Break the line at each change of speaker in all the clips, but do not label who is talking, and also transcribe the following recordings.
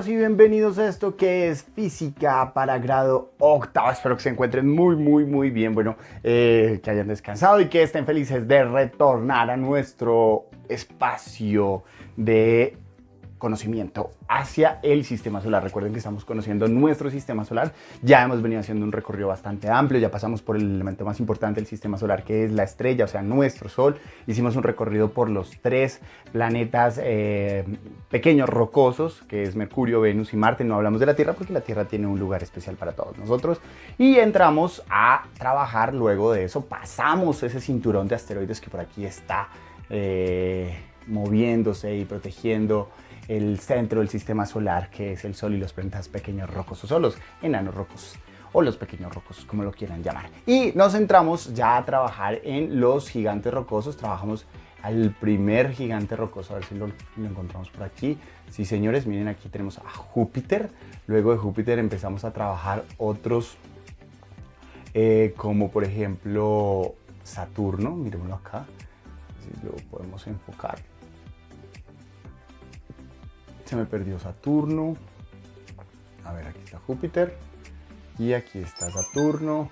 compañeros y bienvenidos a esto que es física para grado octavo. Espero que se encuentren muy bien, bueno, que hayan descansado y que estén felices de retornar a nuestro espacio de conocimiento hacia el sistema solar. Recuerden que estamos conociendo nuestro sistema solar. Ya hemos venido haciendo un recorrido bastante amplio, ya pasamos por el elemento más importante del sistema solar, que es la estrella, o sea, nuestro Sol. Hicimos un recorrido por los tres planetas pequeños rocosos, que es Mercurio, Venus y Marte. No hablamos de la Tierra porque la Tierra tiene un lugar especial para todos nosotros. Y entramos a trabajar luego de eso. Pasamos ese cinturón de asteroides que por aquí está moviéndose y protegiendo el centro del sistema solar, que es el Sol y los planetas pequeños rocosos, o los enanos rocosos, o los pequeños rocosos, como lo quieran llamar. Y nos centramos ya a trabajar en los gigantes rocosos. Trabajamos al primer gigante rocoso, a ver si lo encontramos por aquí. Sí, señores, miren, aquí tenemos a Júpiter. Luego de Júpiter empezamos a trabajar otros, como por ejemplo Saturno. Miremoslo acá, si lo podemos enfocar. Se me perdió Saturno. A ver, aquí está Júpiter. Y aquí está Saturno.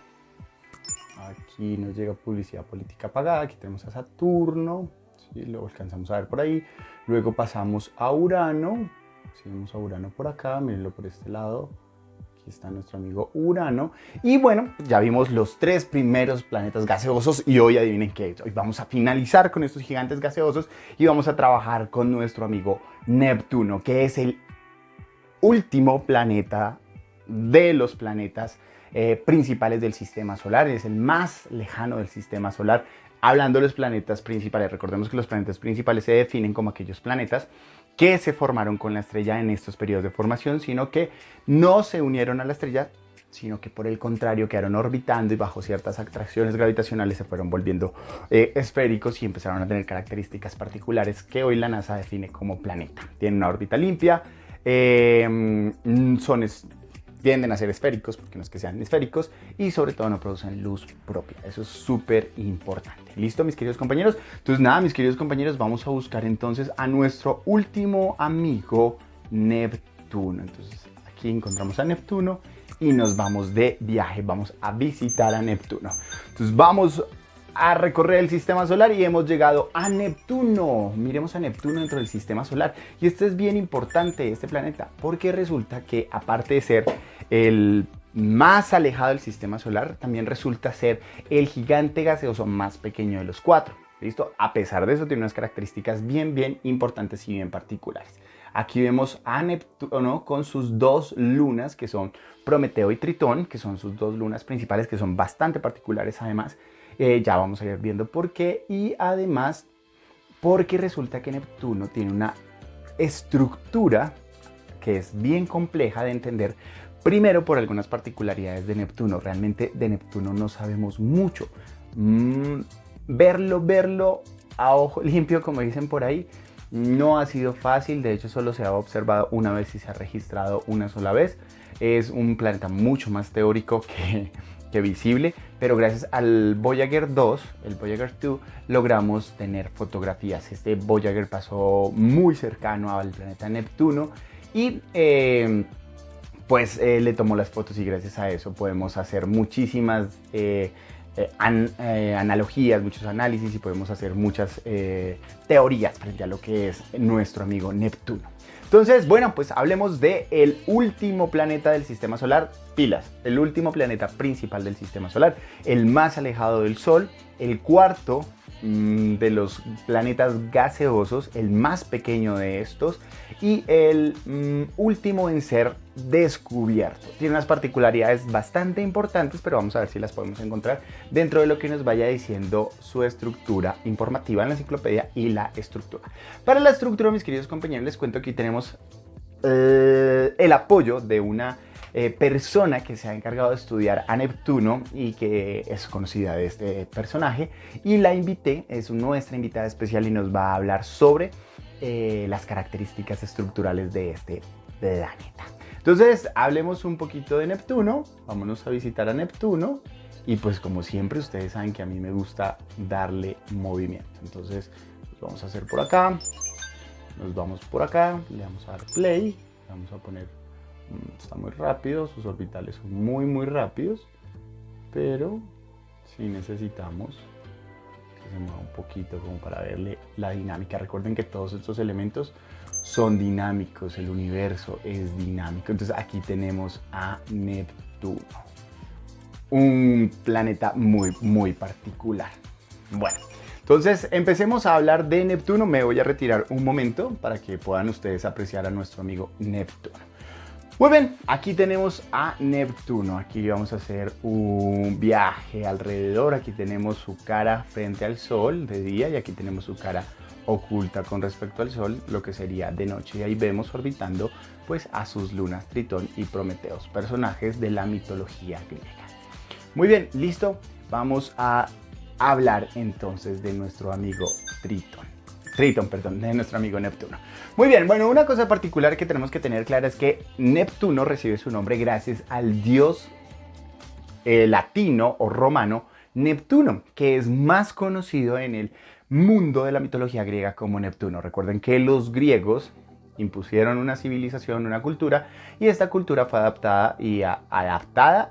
Aquí nos llega publicidad política pagada. Aquí tenemos a Saturno. Sí, lo alcanzamos a ver por ahí. Luego pasamos a Urano. Seguimos a Urano por acá. Mírenlo por este lado. Aquí está nuestro amigo Urano. Y bueno, ya vimos los tres primeros planetas gaseosos. Y hoy adivinen qué es. Hoy vamos a finalizar con estos gigantes gaseosos. Y vamos a trabajar con nuestro amigo Neptuno, que es el último planeta de los planetas principales del sistema solar. Es el más lejano del sistema solar. Hablando de los planetas principales, recordemos que los planetas principales se definen como aquellos planetas que se formaron con la estrella en estos periodos de formación, sino que no se unieron a la estrella, sino que por el contrario quedaron orbitando y bajo ciertas atracciones gravitacionales se fueron volviendo esféricos y empezaron a tener características particulares que hoy la NASA define como planeta. Tienen una órbita limpia, tienden a ser esféricos, porque no es que sean esféricos, y sobre todo no producen luz propia. Eso es súper importante. ¿Listo, mis queridos compañeros? Entonces nada, mis queridos compañeros, vamos a buscar entonces a nuestro último amigo Neptuno. Entonces aquí encontramos a Neptuno y nos vamos de viaje, vamos a visitar a Neptuno. Entonces vamos a recorrer el sistema solar y hemos llegado a Neptuno. Miremos a Neptuno dentro del sistema solar. Y esto es bien importante, este planeta, porque resulta que aparte de ser el más alejado del sistema solar, también resulta ser el gigante gaseoso más pequeño de los cuatro. ¿Listo? A pesar de eso, tiene unas características bien importantes y bien particulares. Aquí vemos a Neptuno con sus dos lunas, que son Prometeo y Tritón, que son sus dos lunas principales, que son bastante particulares además. Ya vamos a ir viendo por qué. Y además, porque resulta que Neptuno tiene una estructura que es bien compleja de entender. Primero, por algunas particularidades de Neptuno. Realmente de Neptuno no sabemos mucho. Verlo a ojo limpio, como dicen por ahí, no ha sido fácil. De hecho, solo se ha observado una vez y se ha registrado una sola vez. Es un planeta mucho más teórico que visible, pero gracias al Voyager 2, el Voyager 2, logramos tener fotografías. Este Voyager pasó muy cercano al planeta Neptuno y le tomó las fotos, y gracias a eso podemos hacer muchísimas analogías, muchos análisis, y podemos hacer muchas teorías frente a lo que es nuestro amigo Neptuno. Entonces, bueno, pues hablemos del último planeta del sistema solar, pilas, el último planeta principal del sistema solar, el más alejado del Sol, el cuarto de los planetas gaseosos, el más pequeño de estos y el último en ser descubierto. Tiene unas particularidades bastante importantes, pero vamos a ver si las podemos encontrar dentro de lo que nos vaya diciendo su estructura informativa en la enciclopedia y la estructura. Para la estructura, mis queridos compañeros, les cuento que aquí tenemos el apoyo de una persona que se ha encargado de estudiar a Neptuno y que es conocida de este personaje, y la invité, es nuestra invitada especial y nos va a hablar sobre las características estructurales de este planeta. Entonces, hablemos un poquito de Neptuno, vámonos a visitar a Neptuno y pues como siempre ustedes saben que a mí me gusta darle movimiento. Entonces, lo vamos a hacer por acá, nos vamos por acá, le vamos a dar play Vamos a poner, está muy rápido, sus orbitales son muy rápidos, pero sí necesitamos que se mueva un poquito como para verle la dinámica. Recuerden que todos estos elementos son dinámicos, el universo es dinámico. Entonces aquí tenemos a Neptuno, un planeta muy particular. Bueno, entonces empecemos a hablar de Neptuno. Me voy a retirar un momento para que puedan ustedes apreciar a nuestro amigo Neptuno. Muy bien, aquí tenemos a Neptuno. Aquí vamos a hacer un viaje alrededor. Aquí tenemos su cara frente al Sol de día y aquí tenemos su cara oculta con respecto al Sol, lo que sería de noche. Y ahí vemos orbitando pues a sus lunas Tritón y Prometeos, personajes de la mitología griega. Muy bien, listo. Vamos a hablar entonces de nuestro amigo de nuestro amigo Neptuno. Muy bien, bueno, una cosa particular que tenemos que tener clara es que Neptuno recibe su nombre gracias al dios latino o romano Neptuno, que es más conocido en el mundo de la mitología griega como Neptuno. Recuerden que los griegos impusieron una civilización, una cultura, y esta cultura fue adaptada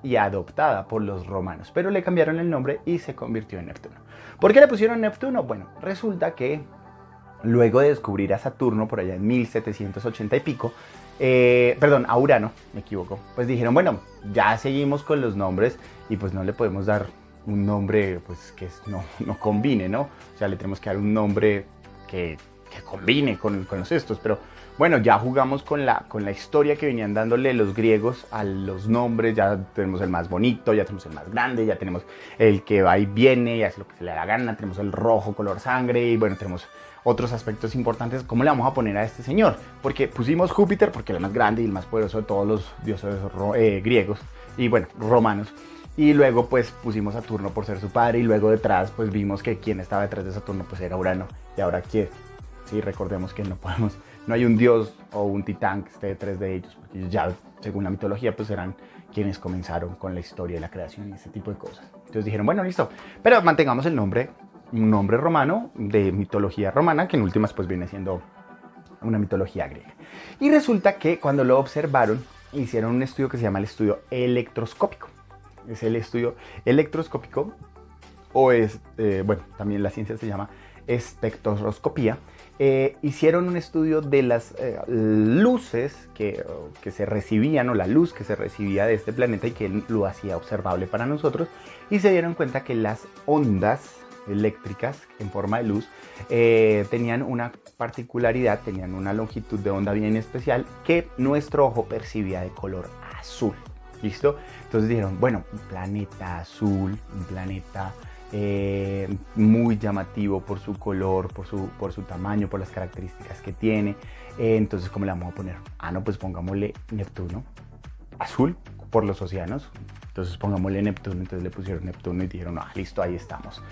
y adoptada por los romanos, pero le cambiaron el nombre y se convirtió en Neptuno. ¿Por qué le pusieron Neptuno? Bueno, resulta que luego de descubrir a Saturno por allá en 1780 y pico, a Urano, me equivoco, pues dijeron, bueno, ya seguimos con los nombres y pues no le podemos dar un nombre pues que no combine, ¿no? O sea, le tenemos que dar un nombre que combine con los estos, pero bueno, ya jugamos con la historia que venían dándole los griegos a los nombres. Ya tenemos el más bonito, ya tenemos el más grande, ya tenemos el que va y viene y hace lo que se le da la gana, tenemos el rojo color sangre y bueno, tenemos otros aspectos importantes. ¿Cómo le vamos a poner a este señor? Porque pusimos Júpiter porque era el más grande y el más poderoso de todos los dioses griegos y bueno, romanos. Y luego pues pusimos Saturno por ser su padre y luego detrás pues vimos que quien estaba detrás de Saturno pues era Urano. Y ahora ¿quién? Sí, recordemos que no hay un dios o un titán que esté detrás de ellos, porque ya según la mitología pues eran quienes comenzaron con la historia de la creación y ese tipo de cosas. Entonces dijeron, bueno, listo, pero mantengamos el nombre, un nombre romano de mitología romana, que en últimas pues viene siendo una mitología griega. Y resulta que cuando lo observaron, hicieron un estudio que se llama el estudio electroscópico. Es el estudio electroscópico, o es, también la ciencia se llama espectroscopía. Hicieron un estudio de las luces que se recibían, o la luz que se recibía de este planeta y que lo hacía observable para nosotros, y se dieron cuenta que las ondas eléctricas en forma de luz tenían una particularidad, tenían una longitud de onda bien especial que nuestro ojo percibía de color azul. ¿Listo? Entonces dijeron, bueno, un planeta azul, un planeta muy llamativo por su color, por su tamaño, por las características que tiene. Entonces, ¿cómo le vamos a poner? No, pues pongámosle Neptuno, azul por los océanos. Entonces pongámosle Neptuno, entonces le pusieron Neptuno y dijeron, listo, ahí estamos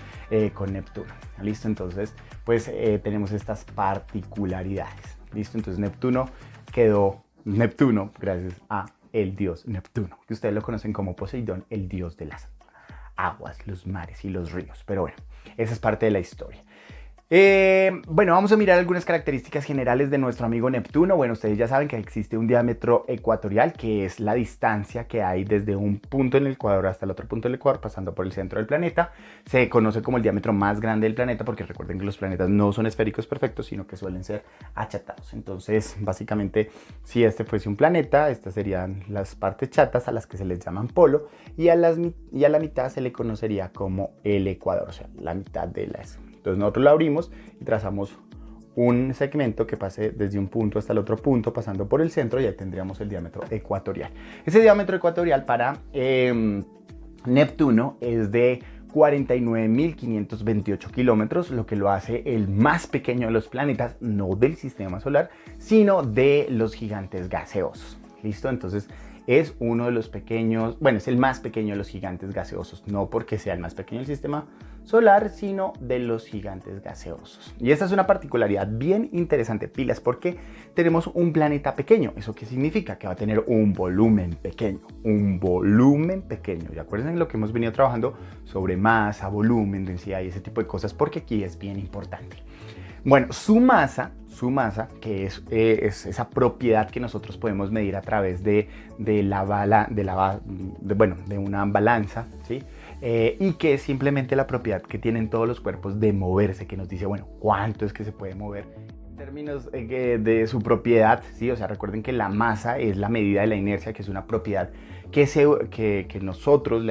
con Neptuno. Listo, entonces pues tenemos estas particularidades. Listo, entonces Neptuno quedó Neptuno gracias a el dios Neptuno, que ustedes lo conocen como Poseidón, el dios de las aguas, los mares y los ríos. Pero bueno, esa es parte de la historia. Bueno, vamos a mirar algunas características generales de nuestro amigo Neptuno. Bueno, ustedes ya saben que existe un diámetro ecuatorial, que es la distancia que hay desde un punto en el ecuador hasta el otro punto del ecuador, pasando por el centro del planeta. Se conoce como el diámetro más grande del planeta, porque recuerden que los planetas no son esféricos perfectos, sino que suelen ser achatados. Entonces, básicamente, si este fuese un planeta, estas serían las partes chatas, a las que se les llaman polo, y a la mitad se le conocería como el ecuador, o sea, la mitad de las. Entonces nosotros lo abrimos y trazamos un segmento que pase desde un punto hasta el otro punto, pasando por el centro, y ahí tendríamos el diámetro ecuatorial. Ese diámetro ecuatorial para Neptuno es de 49.528 kilómetros, lo que lo hace el más pequeño de los planetas, no del sistema solar, sino de los gigantes gaseosos. ¿Listo? Entonces es uno de los pequeños, bueno, es el más pequeño de los gigantes gaseosos, no porque sea el más pequeño del sistema solar, sino de los gigantes gaseosos. Y esta es una particularidad bien interesante, pilas, porque tenemos un planeta pequeño. ¿Eso qué significa? Que va a tener un volumen pequeño, Y acuérdense lo que hemos venido trabajando sobre masa, volumen, densidad y ese tipo de cosas, porque aquí es bien importante. Bueno, su masa su masa, que es esa propiedad que nosotros podemos medir a través de una balanza, ¿sí? Y que es simplemente la propiedad que tienen todos los cuerpos de moverse, que nos dice, bueno, cuánto es que se puede mover en términos de su propiedad, ¿sí? O sea, recuerden que la masa es la medida de la inercia, que es una propiedad que nosotros,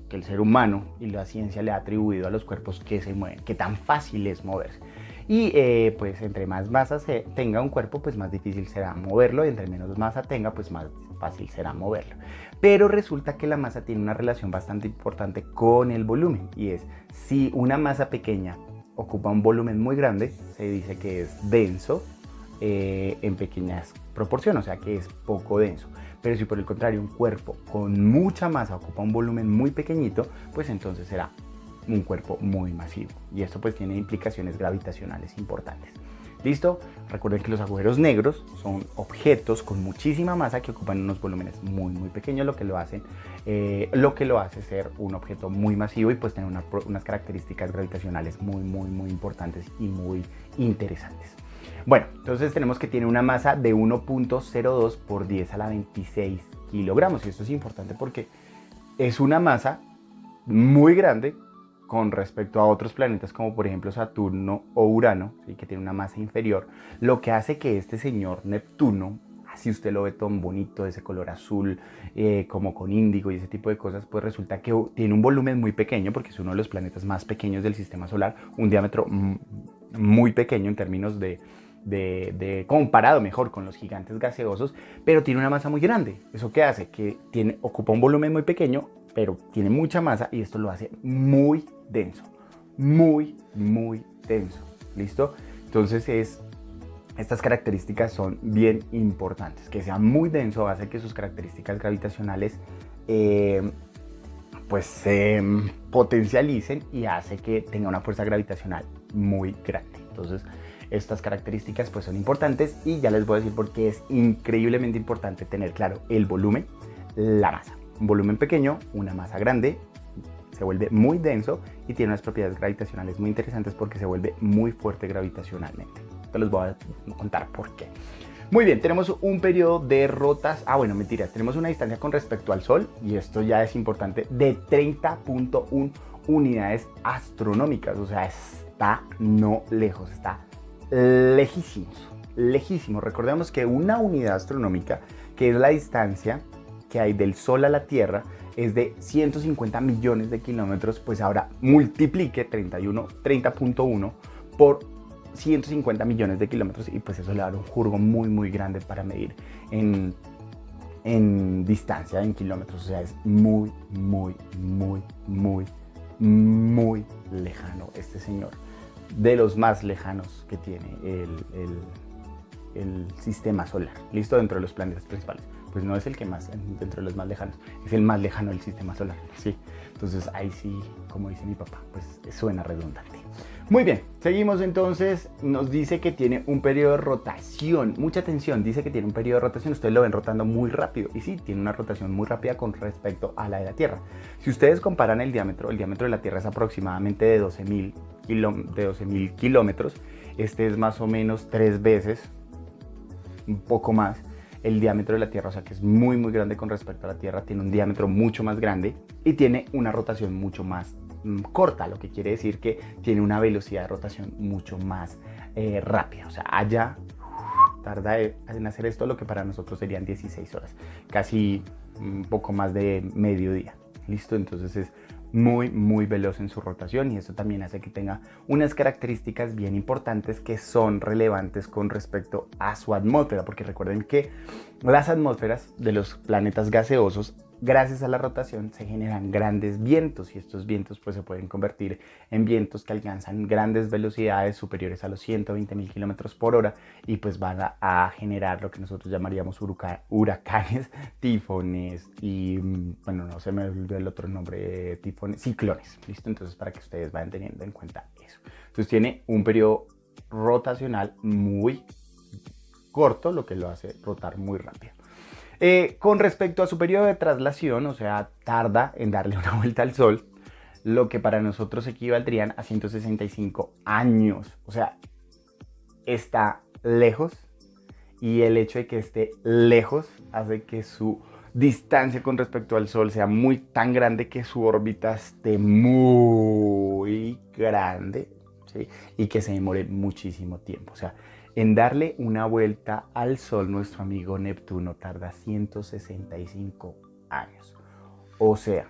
que el ser humano y la ciencia le ha atribuido a los cuerpos que se mueven, que tan fácil es moverse. Y pues entre más masa tenga un cuerpo, pues más difícil será moverlo, y entre menos masa tenga, pues más fácil será moverlo. Pero resulta que la masa tiene una relación bastante importante con el volumen, y es, si una masa pequeña ocupa un volumen muy grande, se dice que es denso en pequeñas proporciones, o sea que es poco denso. Pero si por el contrario un cuerpo con mucha masa ocupa un volumen muy pequeñito, pues entonces será un cuerpo muy masivo, y esto pues tiene implicaciones gravitacionales importantes. ¿Listo? Recuerden que los agujeros negros son objetos con muchísima masa que ocupan unos volúmenes muy pequeños, lo que lo hace ser un objeto muy masivo y pues tener unas características gravitacionales muy importantes y muy interesantes. Bueno, entonces tenemos que tiene una masa de 1.02 por 10 a la 26 kilogramos, y esto es importante porque es una masa muy grande con respecto a otros planetas como por ejemplo Saturno o Urano, ¿sí? Que tiene una masa inferior, lo que hace que este señor Neptuno, así usted lo ve tan bonito, de ese color azul, como con índigo y ese tipo de cosas, pues resulta que tiene un volumen muy pequeño porque es uno de los planetas más pequeños del sistema solar, un diámetro muy pequeño en términos comparado mejor con los gigantes gaseosos, pero tiene una masa muy grande. ¿Eso qué hace? Que ocupa un volumen muy pequeño, pero tiene mucha masa, y esto lo hace muy denso, muy denso. ¿Listo? Entonces estas características son bien importantes. Que sea muy denso hace que sus características gravitacionales pues se potencialicen, y hace que tenga una fuerza gravitacional muy grande. Entonces estas características pues son importantes, y ya les voy a decir por qué es increíblemente importante tener claro el volumen, la masa. Un volumen pequeño, una masa grande, se vuelve muy denso y tiene unas propiedades gravitacionales muy interesantes porque se vuelve muy fuerte gravitacionalmente. Te los voy a contar por qué. Muy bien, tenemos un periodo de tenemos una distancia con respecto al Sol, y esto ya es importante, de 30.1 unidades astronómicas. O sea, está no lejos, está lejísimos. Recordemos que una unidad astronómica, que es la distancia que hay del Sol a la Tierra, es de 150 millones de kilómetros. Pues ahora multiplique 30.1 por 150 millones de kilómetros, y pues eso le da un jurgo muy grande para medir en distancia, en kilómetros. O sea, es muy lejano este señor, de los más lejanos que tiene el sistema solar. ¿Listo? Dentro de los planetas principales, pues no es el que más, dentro de los más lejanos, es el más lejano del sistema solar, ¿sí? Entonces ahí sí, como dice mi papá, pues suena redundante. Muy bien, seguimos entonces. Nos dice que tiene un periodo de rotación. Mucha atención, dice que tiene un periodo de rotación. Ustedes lo ven rotando muy rápido, y sí, tiene una rotación muy rápida con respecto a la de la Tierra. Si ustedes comparan el diámetro de la Tierra es aproximadamente de 12.000 kilómetros. Este es más o menos 3 veces, un poco más, el diámetro de la Tierra. O sea que es muy grande con respecto a la Tierra. Tiene un diámetro mucho más grande y tiene una rotación mucho más corta, lo que quiere decir que tiene una velocidad de rotación mucho más rápida. O sea, allá tarda en hacer esto lo que para nosotros serían 16 horas, casi un poco más de mediodía. ¿Listo? Entonces es muy veloz en su rotación, y esto también hace que tenga unas características bien importantes que son relevantes con respecto a su atmósfera, porque recuerden que las atmósferas de los planetas gaseosos, gracias a la rotación, se generan grandes vientos, y estos vientos pues se pueden convertir en vientos que alcanzan grandes velocidades superiores a los 120.000 kilómetros por hora, y pues van a generar lo que nosotros llamaríamos huracanes, tifones y, bueno, no se me olvidó el otro nombre, tifones, ciclones. ¿Listo? Entonces, para que ustedes vayan teniendo en cuenta eso. Entonces tiene un periodo rotacional muy corto, lo que lo hace rotar muy rápido. Con respecto a su periodo de traslación, o sea, tarda en darle una vuelta al Sol, lo que para nosotros equivaldrían a 165 años. O sea, está lejos, y el hecho de que esté lejos hace que su distancia con respecto al Sol sea muy tan grande que su órbita esté muy grande, ¿sí? Y que se demore muchísimo tiempo. O sea, en darle una vuelta al Sol, nuestro amigo Neptuno tarda 165 años. O sea,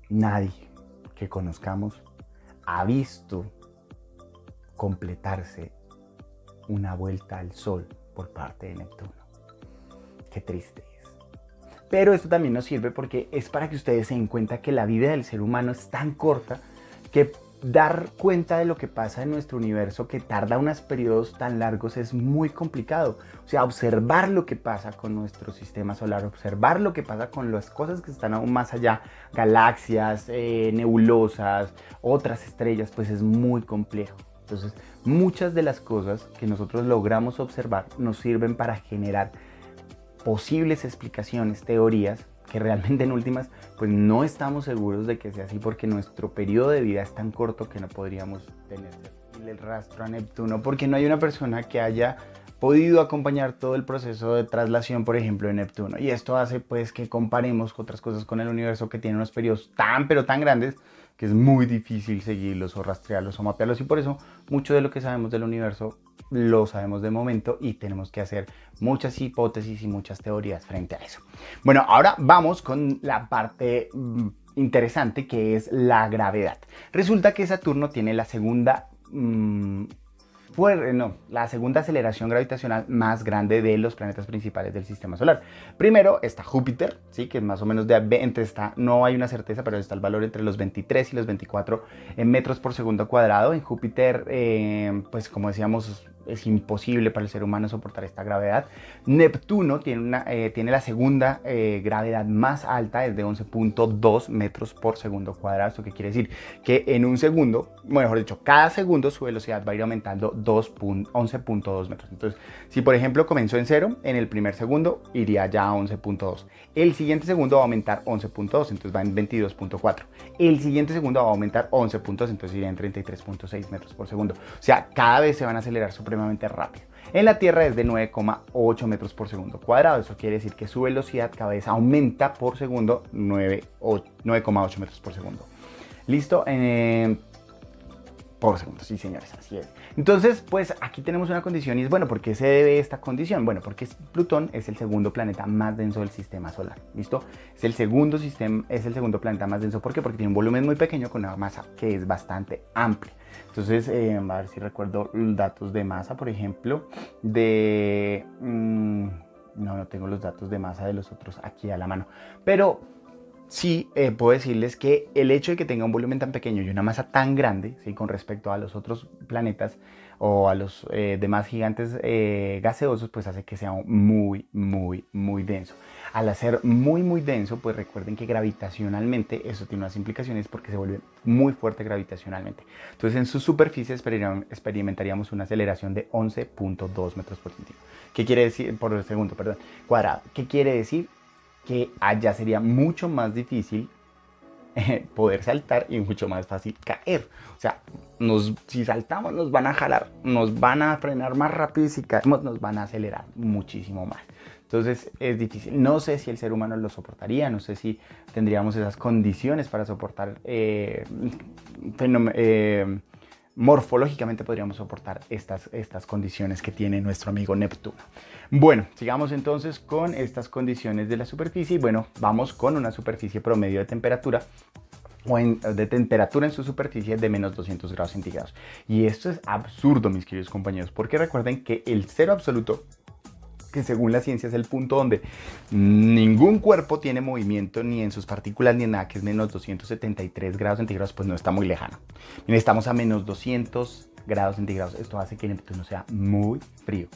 nadie que conozcamos ha visto completarse una vuelta al Sol por parte de Neptuno. Qué triste es. Pero esto también nos sirve porque es para que ustedes se den cuenta que la vida del ser humano es tan corta que dar cuenta de lo que pasa en nuestro universo, que tarda unos periodos tan largos, es muy complicado. O sea, observar lo que pasa con nuestro sistema solar, observar lo que pasa con las cosas que están aún más allá, galaxias, nebulosas, otras estrellas, pues es muy complejo. Entonces, muchas de las cosas que nosotros logramos observar nos sirven para generar posibles explicaciones, teorías, que realmente en últimas pues no estamos seguros de que sea así porque nuestro periodo de vida es tan corto que no podríamos tener el rastro a Neptuno, porque no hay una persona que haya podido acompañar todo el proceso de traslación, por ejemplo, de Neptuno. Y esto hace pues que comparemos otras cosas con el universo que tiene unos periodos tan pero tan grandes que es muy difícil seguirlos o rastrearlos o mapearlos, y por eso mucho de lo que sabemos del universo lo sabemos de momento y tenemos que hacer muchas hipótesis y muchas teorías frente a eso. Bueno, ahora vamos con la parte interesante, que es la gravedad. Resulta que Saturno tiene la segunda la segunda aceleración gravitacional más grande de los planetas principales del sistema solar. Primero está Júpiter, ¿sí? Que es más o menos no hay una certeza, pero está el valor entre los 23 y los 24 metros por segundo cuadrado. En Júpiter, pues como decíamos, es imposible para el ser humano soportar esta gravedad. Neptuno tiene la segunda gravedad más alta, es de 11.2 metros por segundo cuadrado. ¿Esto qué quiere decir? Que en un segundo, mejor dicho, cada segundo su velocidad va a ir aumentando 11.2 metros. Entonces, si por ejemplo comenzó en 0, en el primer segundo iría ya a 11.2. El siguiente segundo va a aumentar 11.2, entonces va en 22.4. El siguiente segundo va a aumentar 11.2, entonces iría en 33.6 metros por segundo. O sea, cada vez se van a acelerar supremamente rápido. En la Tierra es de 9,8 metros por segundo cuadrado. Eso quiere decir que su velocidad cada vez aumenta por segundo 9,8 metros por segundo. ¿Listo? Por segundo, sí señores, así es. Entonces, pues aquí tenemos una condición y es, bueno, ¿por qué se debe esta condición? Bueno, porque Plutón es el segundo planeta más denso del sistema solar, ¿listo? Es el segundo planeta más denso. ¿Por qué? Porque tiene un volumen muy pequeño con una masa que es bastante amplia. Entonces, a ver si recuerdo datos de masa, por ejemplo, no tengo los datos de masa de los otros aquí a la mano, pero sí, puedo decirles que el hecho de que tenga un volumen tan pequeño y una masa tan grande, ¿sí? Con respecto a los otros planetas o a los demás gigantes gaseosos, pues hace que sea muy, muy, muy denso. Al hacer muy, muy denso, pues recuerden que gravitacionalmente eso tiene unas implicaciones porque se vuelve muy fuerte gravitacionalmente. Entonces en su superficie experimentaríamos una aceleración de 11.2 metros por centímetro. ¿Qué quiere decir? Por segundo, perdón, cuadrado. ¿Qué quiere decir? Que allá sería mucho más difícil poder saltar y mucho más fácil caer. O sea, si saltamos nos van a jalar, nos van a frenar más rápido, y si caemos nos van a acelerar muchísimo más. Entonces es difícil. No sé si el ser humano lo soportaría, no sé si tendríamos esas condiciones para soportar morfológicamente podríamos soportar estas condiciones que tiene nuestro amigo Neptuno. Bueno, sigamos entonces con estas condiciones de la superficie y bueno, vamos con una superficie promedio de temperatura de temperatura en su superficie de menos 200 grados centígrados. Y esto es absurdo, mis queridos compañeros, porque recuerden que el cero absoluto, que según la ciencia es el punto donde ningún cuerpo tiene movimiento ni en sus partículas ni en nada, que es menos 273 grados centígrados, pues no está muy lejano. Miren, estamos a menos 200 grados centígrados. Esto hace que Neptuno sea muy frío.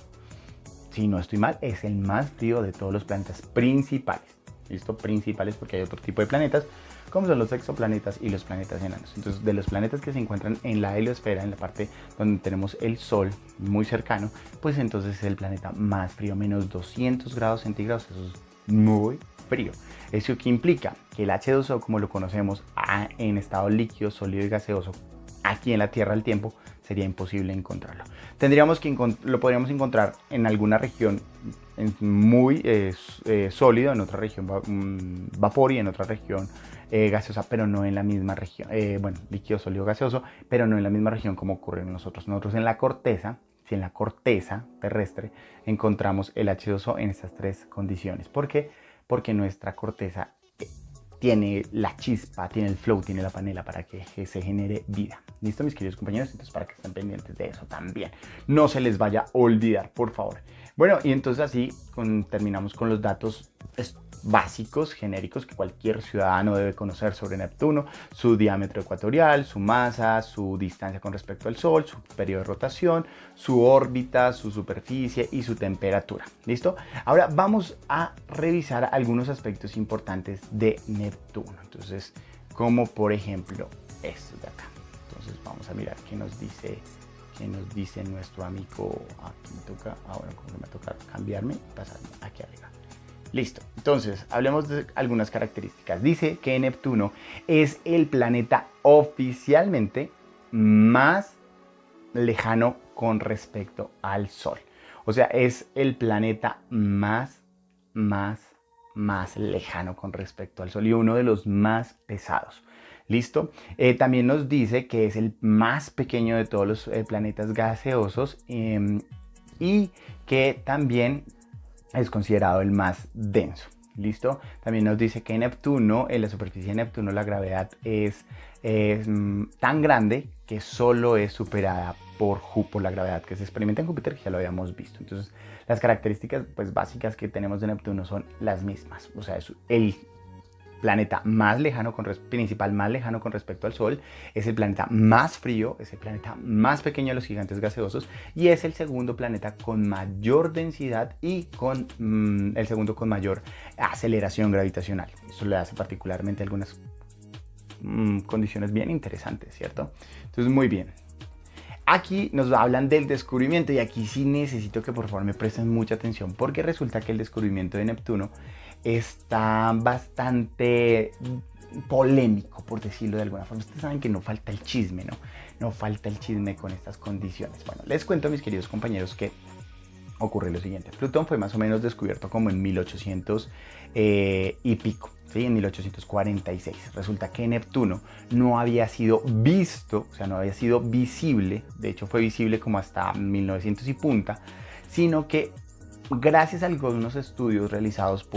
Si no estoy mal, es el más frío de todos los planetas principales. ¿Listo? Principales, porque hay otro tipo de planetas, como son los exoplanetas y los planetas enanos. Entonces, de los planetas que se encuentran en la heliosfera, en la parte donde tenemos el Sol muy cercano, pues entonces es el planeta más frío, menos 200 grados centígrados. Eso es muy frío. ¿Eso qué implica? Que el H2O, como lo conocemos en estado líquido, sólido y gaseoso, aquí en la Tierra al tiempo, sería imposible encontrarlo. Tendríamos que lo podríamos encontrar en alguna región muy sólido, en otra región vapor y en otra región gaseosa, pero no en la misma región, bueno, líquido, sólido, gaseoso, pero no en la misma región como ocurre en nosotros. Nosotros en la corteza, si en la corteza terrestre encontramos el H2O en estas tres condiciones. ¿Por qué? Porque nuestra corteza tiene la chispa, tiene el flow, tiene la panela para que se genere vida. ¿Listo, mis queridos compañeros? Entonces, para que estén pendientes de eso también. No se les vaya a olvidar, por favor. Bueno, y entonces así terminamos con los datos básicos, genéricos, que cualquier ciudadano debe conocer sobre Neptuno: su diámetro ecuatorial, su masa, su distancia con respecto al Sol, su periodo de rotación, su órbita, su superficie y su temperatura. ¿Listo? Ahora vamos a revisar algunos aspectos importantes de Neptuno. Entonces, como por ejemplo estos de acá. Entonces vamos a mirar qué nos dice nuestro amigo. Aquí me toca, ahora como me toca cambiarme, pasarme aquí arriba. Listo, entonces hablemos de algunas características. Dice que Neptuno es el planeta oficialmente más lejano con respecto al Sol. O sea, es el planeta más lejano con respecto al Sol y uno de los más pesados. ¿Listo? También nos dice que es el más pequeño de todos los planetas gaseosos y que también es considerado el más denso. ¿Listo? También nos dice que Neptuno, en la superficie de Neptuno, la gravedad es tan grande que solo es superada por la gravedad que se experimenta en Júpiter, que ya lo habíamos visto. Entonces, las características pues, básicas que tenemos de Neptuno son las mismas. O sea, es el planeta más lejano, principal más lejano con respecto al Sol, es el planeta más frío, es el planeta más pequeño de los gigantes gaseosos y es el segundo planeta con mayor densidad y el segundo con mayor aceleración gravitacional. Eso le hace particularmente algunas condiciones bien interesantes, ¿cierto? Entonces, muy bien. Aquí nos hablan del descubrimiento y aquí sí necesito que por favor me presten mucha atención porque resulta que el descubrimiento de Neptuno está bastante polémico, por decirlo de alguna forma. Ustedes saben que no falta el chisme, ¿no? No falta el chisme con estas condiciones. Bueno, les cuento, mis queridos compañeros, que ocurre lo siguiente. Plutón fue más o menos descubierto como en 1800 y pico. ¿Sí? En 1846. Resulta que Neptuno no había sido visto, o sea, no había sido visible, de hecho fue visible como hasta 1900 y punta, sino que gracias a algunos estudios realizados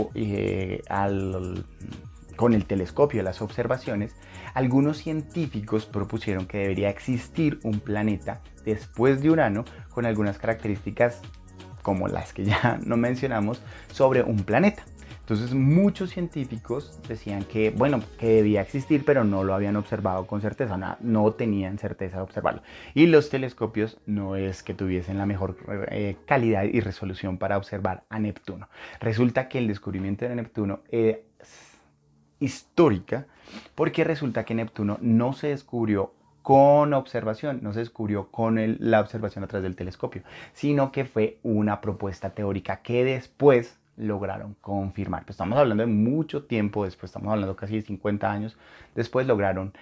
con el telescopio, las observaciones, algunos científicos propusieron que debería existir un planeta después de Urano con algunas características como las que ya no mencionamos sobre un planeta. Entonces muchos científicos decían que, bueno, que debía existir, pero no lo habían observado con certeza, no tenían certeza de observarlo. Y los telescopios no es que tuviesen la mejor calidad y resolución para observar a Neptuno. Resulta que el descubrimiento de Neptuno es histórica porque resulta que Neptuno no se descubrió con observación, no se descubrió con la observación a través del telescopio, sino que fue una propuesta teórica que después lograron confirmar. Pues estamos hablando de mucho tiempo después, estamos hablando casi de 50 años después, lograron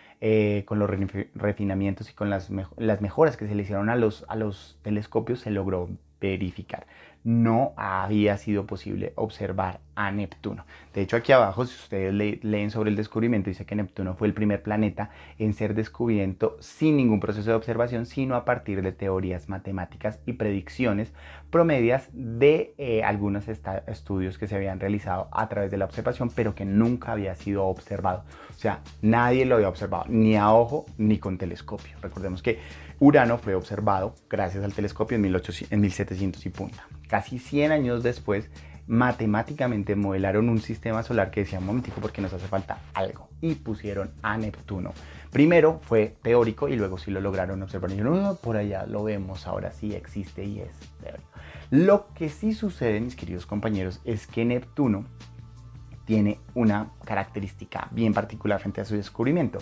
con los refinamientos y con las mejoras que se le hicieron a los telescopios, se logró verificar. No había sido posible observar a Neptuno. De hecho, aquí abajo, si ustedes leen sobre el descubrimiento, dice que Neptuno fue el primer planeta en ser descubierto sin ningún proceso de observación, sino a partir de teorías matemáticas y predicciones promedias de algunos estudios que se habían realizado a través de la observación, pero que nunca había sido observado. O sea, nadie lo había observado, ni a ojo ni con telescopio. Recordemos que Urano fue observado gracias al telescopio en 1700 y punta. Casi 100 años después, matemáticamente modelaron un sistema solar que decía, un momentico, porque nos hace falta algo, y pusieron a Neptuno. Primero fue teórico y luego sí lo lograron observar. Y no, por allá lo vemos, ahora sí existe y es teórico. Lo que sí sucede, mis queridos compañeros, es que Neptuno tiene una característica bien particular frente a su descubrimiento.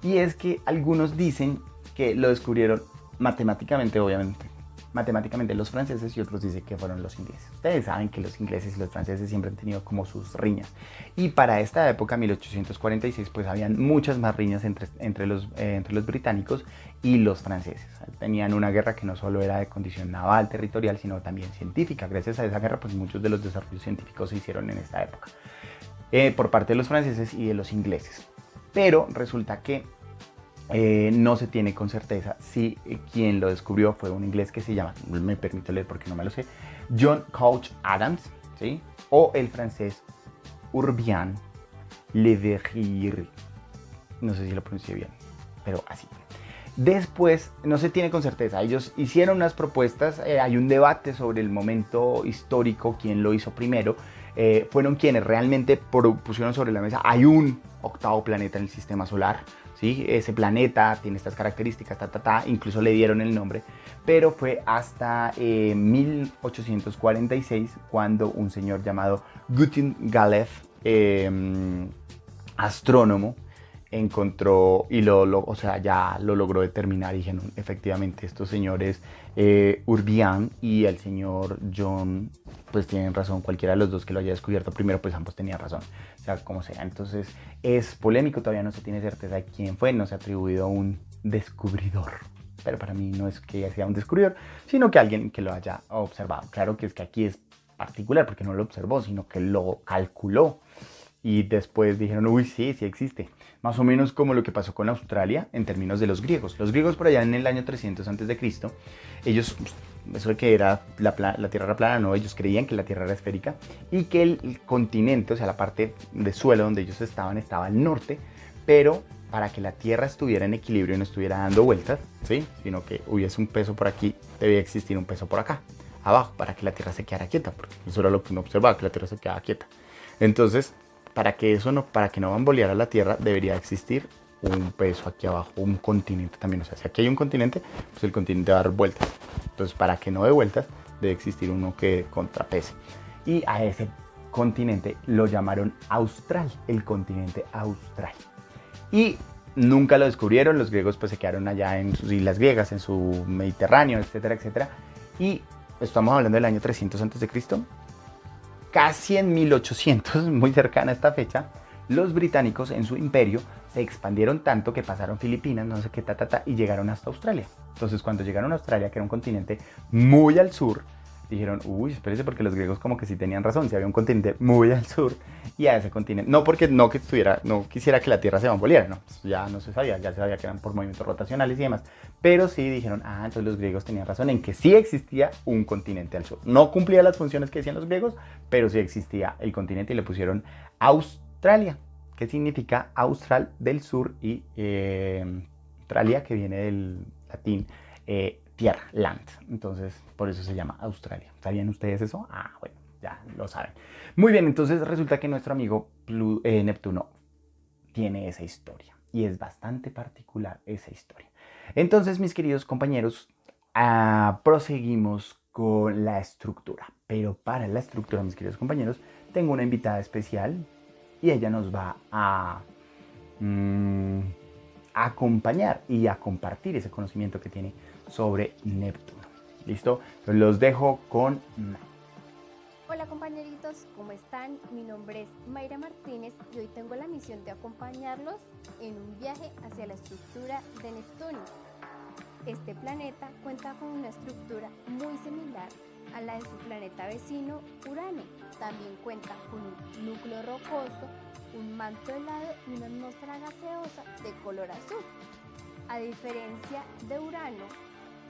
Y es que algunos dicen que lo descubrieron matemáticamente, obviamente, matemáticamente los franceses y otros dicen que fueron los ingleses. Ustedes saben que los ingleses y los franceses siempre han tenido como sus riñas. Y para esta época, 1846, pues habían muchas más riñas entre los británicos y los franceses. Tenían una guerra que no solo era de condición naval, territorial, sino también científica. Gracias a esa guerra, pues muchos de los desarrollos científicos se hicieron en esta época, por parte de los franceses y de los ingleses. Pero resulta que no se tiene con certeza si quien lo descubrió fue un inglés que se llama, me permito leer porque no me lo sé, John Couch Adams, ¿sí? O el francés Urbain Le Verrier. No sé si lo pronuncié bien, pero así. Después, no se tiene con certeza, ellos hicieron unas propuestas, hay un debate sobre el momento histórico, quién lo hizo primero. Fueron quienes realmente pusieron sobre la mesa, hay un octavo planeta en el sistema solar, ¿sí? Ese planeta tiene estas características, incluso le dieron el nombre, pero fue hasta 1846 cuando un señor llamado Gutien Galef, astrónomo, encontró y ya lo logró determinar y dijeron, efectivamente, estos señores Urbain y el señor John, pues tienen razón, cualquiera de los dos que lo haya descubierto primero, pues ambos tenían razón, o sea, como sea. Entonces es polémico, todavía no se tiene certeza de quién fue, no se ha atribuido a un descubridor, pero para mí no es que sea un descubridor, sino que alguien que lo haya observado. Claro que es que aquí es particular porque no lo observó, sino que lo calculó. Y después dijeron, uy, sí, sí existe. Más o menos como lo que pasó con Australia en términos de los griegos. Los griegos por allá en el año 300 a.C., ellos, eso de que era la Tierra era plana, no, ellos creían que la Tierra era esférica y que el continente, o sea, la parte de suelo donde ellos estaban, estaba al norte, pero para que la Tierra estuviera en equilibrio y no estuviera dando vueltas, ¿sí? Sino que hubiese un peso por aquí, debía existir un peso por acá, abajo, para que la Tierra se quedara quieta, porque eso era lo que uno observaba, que la Tierra se quedaba quieta. Entonces, para que no bamboleara la Tierra, debería existir un peso aquí abajo, un continente también. O sea, si aquí hay un continente, pues el continente va a dar vueltas. Entonces, para que no dé vueltas, debe existir uno que contrapese. Y a ese continente lo llamaron Austral, el continente austral. Y nunca lo descubrieron, los griegos pues se quedaron allá en sus islas griegas, en su Mediterráneo, etcétera, etcétera. Y estamos hablando del año 300 a.C., casi en 1800, muy cercana a esta fecha, los británicos en su imperio se expandieron tanto que pasaron Filipinas, no sé qué, y llegaron hasta Australia. Entonces, cuando llegaron a Australia, que era un continente muy al sur, dijeron, uy, espérese, porque los griegos como que sí tenían razón, si había un continente muy al sur, y a ese continente, no porque no quisiera que la Tierra se bamboleara, no, pues ya no se sabía, ya se sabía que eran por movimientos rotacionales y demás, pero sí dijeron, entonces los griegos tenían razón en que sí existía un continente al sur. No cumplía las funciones que decían los griegos, pero sí existía el continente y le pusieron Australia, que significa austral del sur, y Australia, que viene del latín tierra, land. Entonces, por eso se llama Australia. ¿Sabían ustedes eso? Bueno, ya lo saben. Muy bien, entonces resulta que nuestro amigo Neptuno tiene esa historia. Y es bastante particular esa historia. Entonces, mis queridos compañeros, proseguimos con la estructura. Pero para la estructura, mis queridos compañeros, tengo una invitada especial y ella nos va a acompañar y a compartir ese conocimiento que tiene sobre Neptuno. ¿Listo? Entonces los dejo con May.
Hola compañeritos, ¿cómo están? Mi nombre es Mayra Martínez y hoy tengo la misión de acompañarlos en un viaje hacia la estructura de Neptuno. Este planeta cuenta con una estructura muy similar a la de su planeta vecino Urano. También cuenta con un núcleo rocoso, un manto helado y una atmósfera gaseosa de color azul. A diferencia de Urano,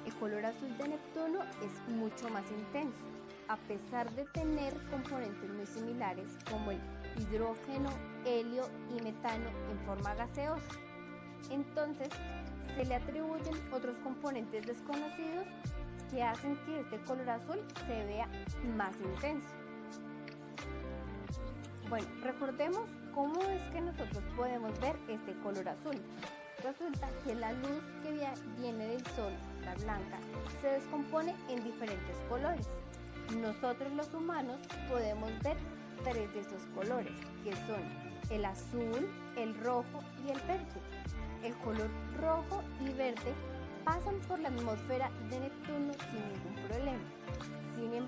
el color azul de Neptuno es mucho más intenso, a pesar de tener componentes muy similares como el hidrógeno, helio y metano en forma gaseosa. Entonces, se le atribuyen otros componentes desconocidos que hacen que este color azul se vea más intenso. Bueno, recordemos cómo es que nosotros podemos ver este color azul. Resulta que la luz que viene del sol, la blanca, se descompone en diferentes colores. Nosotros los humanos podemos ver tres de estos colores, que son el azul, el rojo y el verde. El color rojo y verde pasan por la atmósfera de Neptuno sin ningún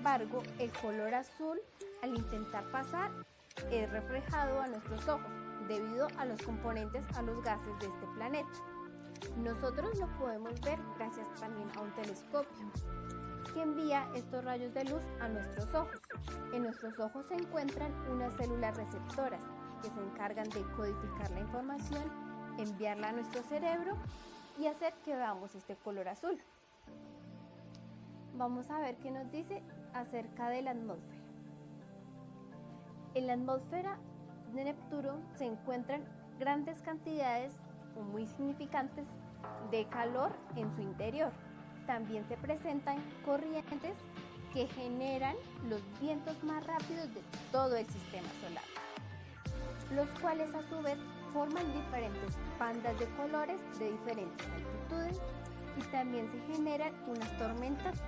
embargo, el color azul, al intentar pasar, es reflejado a nuestros ojos debido a los componentes, a los gases de este planeta. Nosotros lo podemos ver gracias también a un telescopio que envía estos rayos de luz a nuestros ojos. En nuestros ojos se encuentran unas células receptoras que se encargan de codificar la información, enviarla a nuestro cerebro y hacer que veamos este color azul. Vamos a ver qué nos dice acerca de la atmósfera. En la atmósfera de Neptuno se encuentran grandes cantidades muy significantes de calor en su interior. También se presentan corrientes que generan los vientos más rápidos de todo el sistema solar, los cuales a su vez forman diferentes bandas de colores de diferentes altitudes y también se generan unas tormentas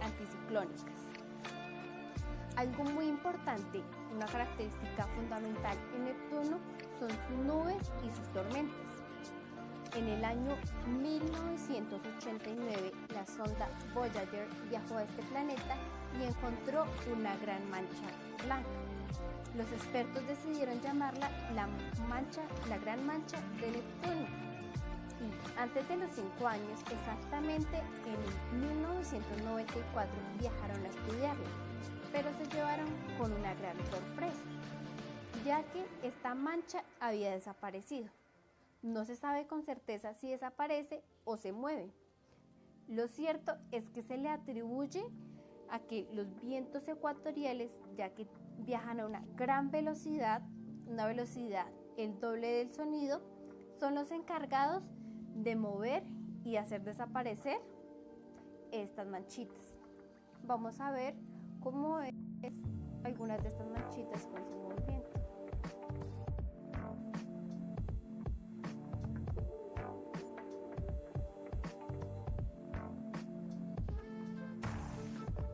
anticiclónicas. Algo muy importante, una característica fundamental en Neptuno son sus nubes y sus tormentas. En el año 1989, la sonda Voyager viajó a este planeta y encontró una gran mancha blanca. Los expertos decidieron llamarla la gran mancha de Neptuno. Y antes de los 5 años, exactamente en 1994, viajaron a estudiarla, pero se llevaron con una gran sorpresa, ya que esta mancha había desaparecido. No se sabe con certeza si desaparece o se mueve. Lo cierto es que se le atribuye a que los vientos ecuatoriales, ya que viajan a una gran velocidad, una velocidad el doble del sonido, son los encargados de mover y hacer desaparecer estas manchitas. Vamos a ver cómo es algunas de estas manchitas con su movimiento.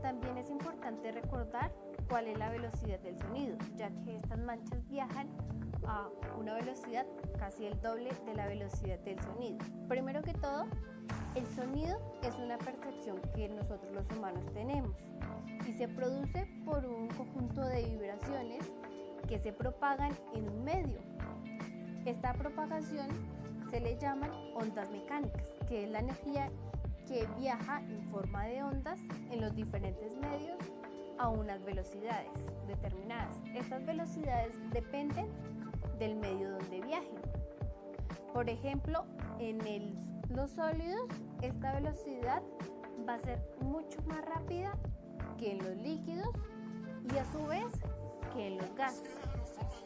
También es importante recordar cuál es la velocidad del sonido, ya que estas manchas viajan a una velocidad casi el doble de la velocidad del sonido. Primero que todo, el sonido es una percepción que nosotros los humanos tenemos y se produce por un conjunto de vibraciones que se propagan en un medio. Esta propagación se le llaman ondas mecánicas, que es la energía que viaja en forma de ondas en los diferentes medios a unas velocidades determinadas. Estas velocidades dependen del medio donde viajen. Por ejemplo, en los sólidos, esta velocidad va a ser mucho más rápida que en los líquidos y a su vez que en los gases.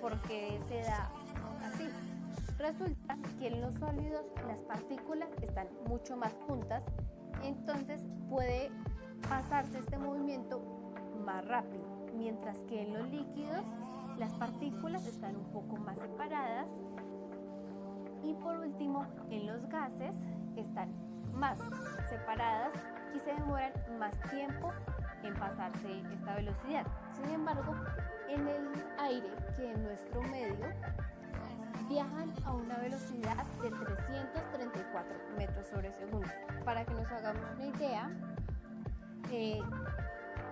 ¿Por qué se da así? Resulta que en los sólidos las partículas están mucho más juntas, entonces puede pasarse este movimiento más rápido, mientras que en los líquidos las partículas están un poco más separadas y por último en los gases están más separadas y se demoran más tiempo en pasarse esta velocidad. Sin embargo, en el aire, que en nuestro medio, viajan a una velocidad de 334 metros sobre segundo. Para que nos hagamos una idea,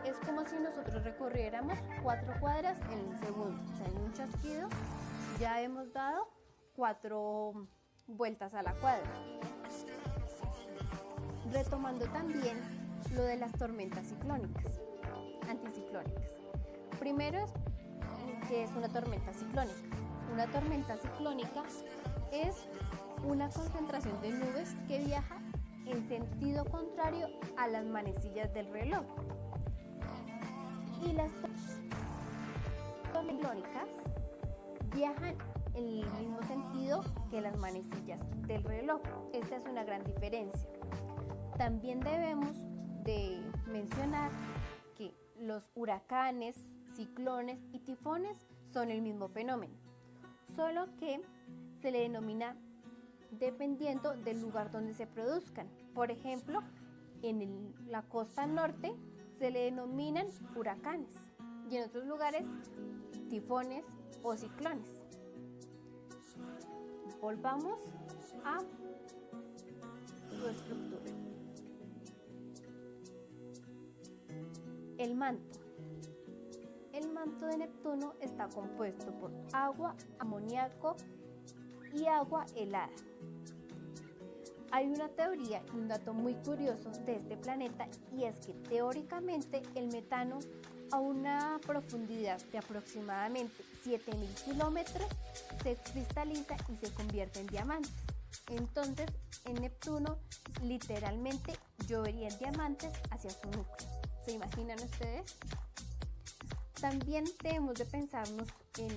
es como si nosotros recorriéramos 4 cuadras en un segundo. O sea, en un chasquido ya hemos dado 4 vueltas a la cuadra. Retomando también lo de las tormentas ciclónicas, anticiclónicas. Primero, ¿qué es una tormenta ciclónica? Una tormenta ciclónica es una concentración de nubes que viaja en sentido contrario a las manecillas del reloj. Y las tormentas ciclónicas viajan en el mismo sentido que las manecillas del reloj. Esta es una gran diferencia. También debemos de mencionar que los huracanes, ciclones y tifones son el mismo fenómeno, solo que se le denomina dependiendo del lugar donde se produzcan. Por ejemplo, en la costa norte se le denominan huracanes y en otros lugares tifones o ciclones. Volvamos a su estructura. el manto. El manto de Neptuno está compuesto por agua, amoníaco y agua helada. Hay una teoría y un dato muy curioso de este planeta, y es que teóricamente el metano a una profundidad de aproximadamente 7.000 kilómetros se cristaliza y se convierte en diamantes. Entonces, en Neptuno literalmente lloverían diamantes hacia su núcleo. ¿Se imaginan ustedes? También debemos de pensarnos en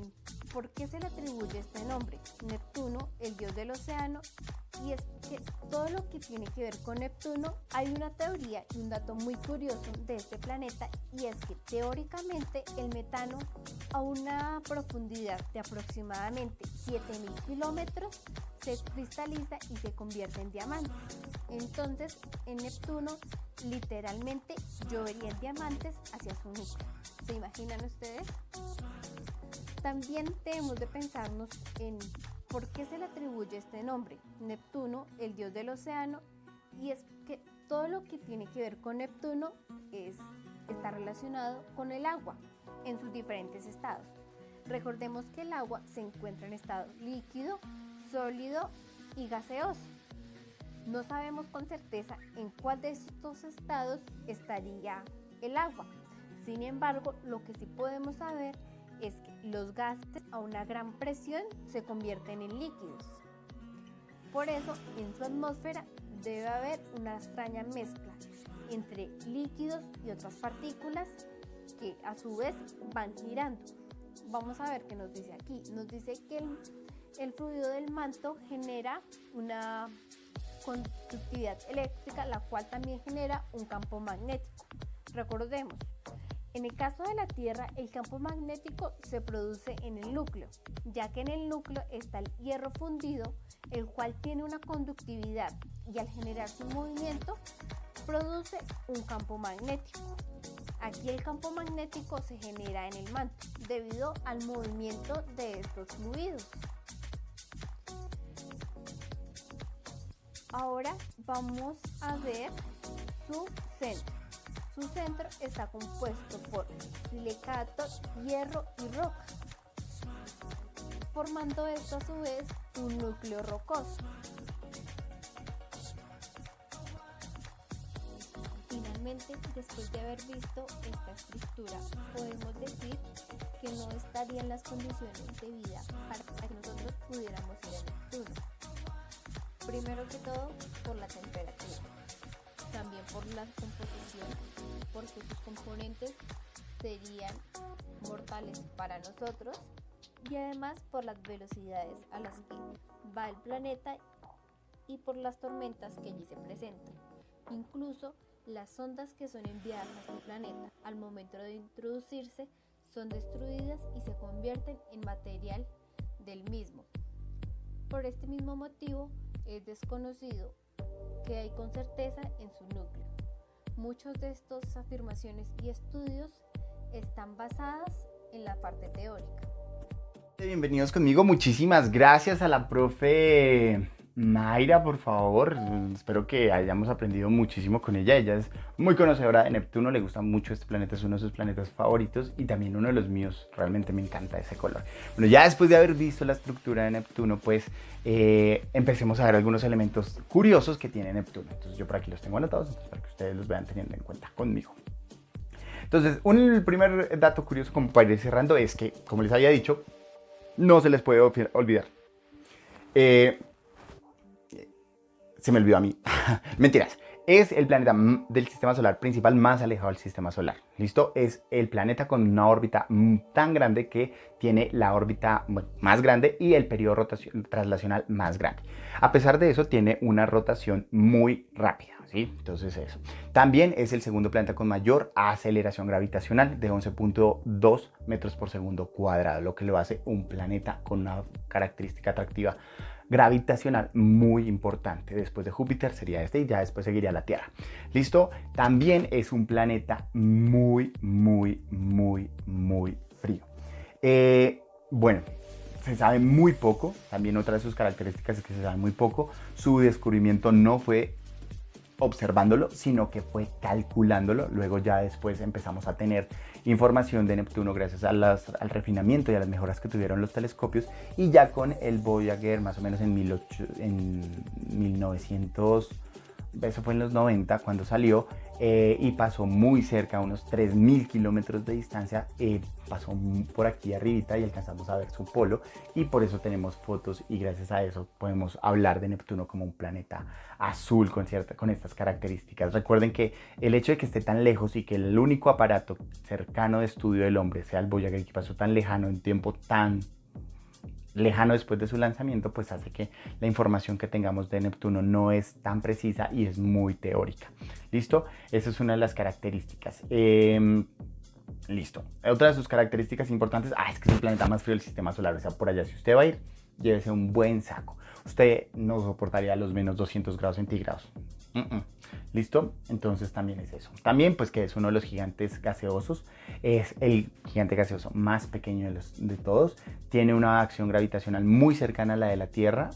por qué se le atribuye este nombre, Neptuno, el dios del océano, y es que todo lo que tiene que ver con Neptuno, hay una teoría y un dato muy curioso de este planeta, y es que teóricamente el metano a una profundidad de aproximadamente 7.000 kilómetros se cristaliza y se convierte en diamantes. Entonces, en Neptuno literalmente lloverían diamantes hacia su núcleo. ¿Se imaginan ustedes? También debemos de pensarnos en por qué se le atribuye este nombre, Neptuno, el dios del océano, y es que todo lo que tiene que ver con Neptuno está relacionado con el agua en sus diferentes estados. Recordemos que el agua se encuentra en estado líquido, sólido y gaseoso. No sabemos con certeza en cuál de estos estados estaría el agua. Sin embargo, lo que sí podemos saber es que los gases a una gran presión se convierten en líquidos. Por eso, en su atmósfera debe haber una extraña mezcla entre líquidos y otras partículas que a su vez van girando. Vamos a ver qué nos dice aquí. Nos dice que el fluido del manto genera una conductividad eléctrica, la cual también genera un campo magnético. Recordemos, en el caso de la Tierra, el campo magnético se produce en el núcleo, ya que en el núcleo está el hierro fundido, el cual tiene una conductividad, y al generar su movimiento produce un campo magnético. Aquí el campo magnético se genera en el manto debido al movimiento de estos fluidos. Ahora vamos a ver su centro. Su centro está compuesto por silicato, hierro y roca, formando esto a su vez un núcleo rocoso. Finalmente, después de haber visto esta estructura, podemos decir que no estarían las condiciones de vida para que nosotros pudiéramos ir a Neptuno. Primero que todo, por la temperatura, también por la composición, porque sus componentes serían mortales para nosotros, y además por las velocidades a las que va el planeta y por las tormentas que allí se presentan. Incluso las ondas que son enviadas a este planeta al momento de introducirse son destruidas y se convierten en material del mismo. Por este mismo motivo es desconocido qué hay con certeza en su núcleo. Muchas de estas afirmaciones y estudios están basadas en la parte teórica.
Bienvenidos conmigo, muchísimas gracias a la profe Mayra, por favor. Espero que hayamos aprendido muchísimo con ella. Ella es muy conocedora de Neptuno, le gusta mucho este planeta, es uno de sus planetas favoritos y también uno de los míos. Realmente me encanta ese color. Bueno, ya después de haber visto la estructura de Neptuno, pues empecemos a ver algunos elementos curiosos que tiene Neptuno. Entonces yo por aquí los tengo anotados para que ustedes los vean teniendo en cuenta conmigo. Entonces, el primer dato curioso como para ir cerrando es que, como les había dicho, no se les puede olvidar. Se me olvidó a mí. Mentiras. Es el planeta del sistema solar principal más alejado del sistema solar. ¿Listo? Es el planeta con una órbita tan grande que tiene la órbita más grande y el periodo traslacional más grande. A pesar de eso, tiene una rotación muy rápida, ¿sí? Entonces eso. También es el segundo planeta con mayor aceleración gravitacional de 11.2 metros por segundo cuadrado, lo que lo hace un planeta con una característica atractiva gravitacional muy importante. Después de Júpiter sería este y ya después seguiría la Tierra. ¿Listo? También es un planeta muy frío. Bueno, se sabe muy poco. También otra de sus características es que se sabe muy poco. Su descubrimiento no fue observándolo, sino que fue calculándolo. Luego ya después empezamos a tener información de Neptuno gracias a al refinamiento y a las mejoras que tuvieron los telescopios, y ya con el Voyager más o menos en 1900, eso fue en los 90 cuando salió, y pasó muy cerca, a unos 3000 kilómetros de distancia, pasó por aquí arribita y alcanzamos a ver su polo, y por eso tenemos fotos, y gracias a eso podemos hablar de Neptuno como un planeta azul con estas características. Recuerden que el hecho de que esté tan lejos y que el único aparato cercano de estudio del hombre sea el Voyager, que pasó tan lejano en tiempo tan lejano después de su lanzamiento, pues hace que la información que tengamos de Neptuno no es tan precisa y es muy teórica. ¿Listo? Esa es una de las características. Listo. Otra de sus características importantes, es que es el planeta más frío del sistema solar. O sea, por allá, si usted va a ir, llévese un buen saco. Usted no soportaría los menos 200 grados centígrados. ¿Listo? Entonces también es eso. También pues que es uno de los gigantes gaseosos. Es el gigante gaseoso más pequeño de todos. Tiene una acción gravitacional muy cercana a la de la Tierra.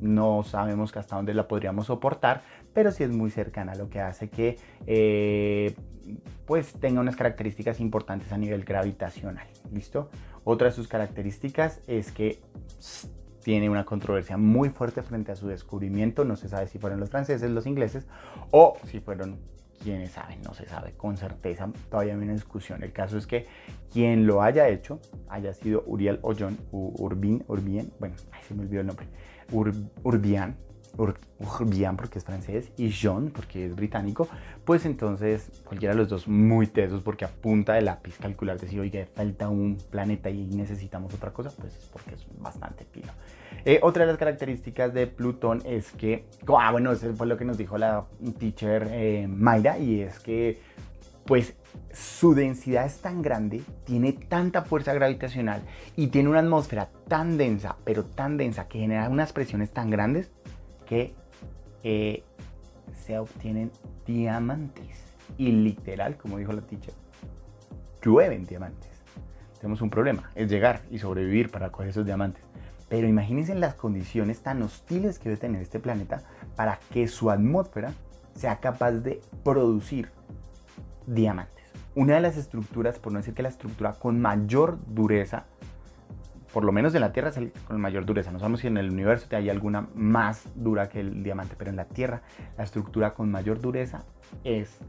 No sabemos hasta dónde la podríamos soportar, pero sí es muy cercana, lo que hace que pues tenga unas características importantes a nivel gravitacional. ¿Listo? Otra de sus características es que tiene una controversia muy fuerte frente a su descubrimiento. No se sabe si fueron los franceses, los ingleses, o si fueron quienes saben. No se sabe con certeza, todavía hay una discusión. El caso es que quien lo haya hecho haya sido Uriel o John Urbain, bueno, se me olvidó el nombre, Urbain, porque es francés, y John porque es británico. Pues entonces cualquiera de los dos muy tesos, porque a punta de lápiz calcular, decir, oiga, falta un planeta y necesitamos otra cosa, pues es porque es bastante pilo. Otra de las características de Plutón es que, bueno, eso fue lo que nos dijo la teacher Mayra, y es que pues su densidad es tan grande, tiene tanta fuerza gravitacional y tiene una atmósfera tan densa, pero tan densa, que genera unas presiones tan grandes que se obtienen diamantes. Y literal, como dijo la teacher, llueven diamantes. Tenemos un problema, es llegar y sobrevivir para coger esos diamantes. Pero imagínense las condiciones tan hostiles que debe tener este planeta para que su atmósfera sea capaz de producir diamantes. Una de las estructuras, por no decir que la estructura con mayor dureza, por lo menos en la Tierra es el con mayor dureza. No sabemos si en el universo hay alguna más dura que el diamante, pero en la Tierra la estructura con mayor dureza es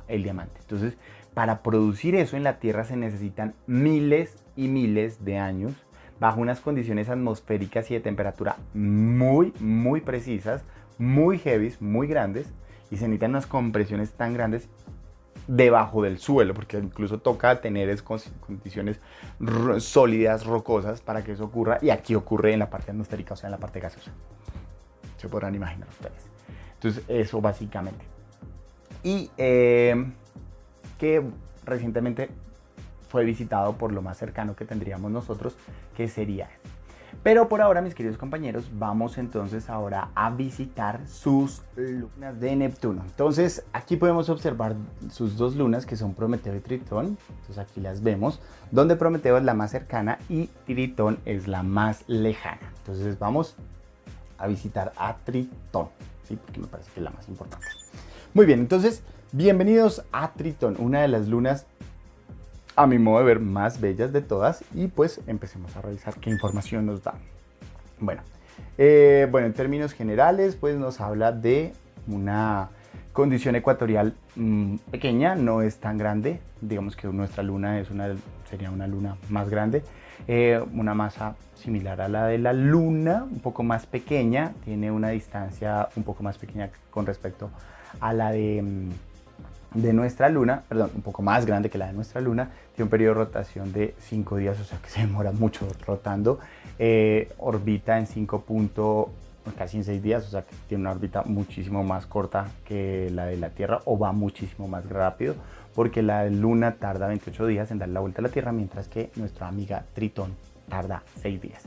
el diamante. Entonces, para producir eso en la Tierra se necesitan miles y miles de años, bajo unas condiciones atmosféricas y de temperatura muy, muy precisas, muy heavy, muy grandes, y se necesitan unas compresiones tan grandes debajo del suelo, porque incluso toca tener condiciones sólidas, rocosas, para que eso ocurra, y aquí ocurre en la parte atmosférica, o sea, en la parte gaseosa. Se podrán imaginar ustedes. Entonces, eso básicamente. Y que recientemente fue visitado por lo más cercano que tendríamos nosotros, que sería. Pero por ahora, mis queridos compañeros, vamos entonces ahora a visitar sus lunas de Neptuno. Entonces, aquí podemos observar sus dos lunas, que son Prometeo y Tritón. Entonces, aquí las vemos, donde Prometeo es la más cercana y Tritón es la más lejana. Entonces, vamos a visitar a Tritón, ¿sí? Porque me parece que es la más importante. Muy bien, entonces, bienvenidos a Tritón, una de las lunas, a mi modo de ver, más bellas de todas, y pues empecemos a revisar qué información nos da. Bueno, en términos generales, pues nos habla de una condición ecuatorial pequeña, no es tan grande. Digamos que nuestra luna sería una luna más grande, una masa similar a la de la luna, un poco más pequeña, tiene una distancia un poco más pequeña con respecto a la de nuestra luna, perdón, un poco más grande que la de nuestra luna, tiene un periodo de rotación de 5 días, o sea que se demora mucho rotando, orbita en casi en 6 días, o sea que tiene una órbita muchísimo más corta que la de la Tierra, o va muchísimo más rápido, porque la luna tarda 28 días en dar la vuelta a la Tierra, mientras que nuestra amiga Tritón tarda 6 días.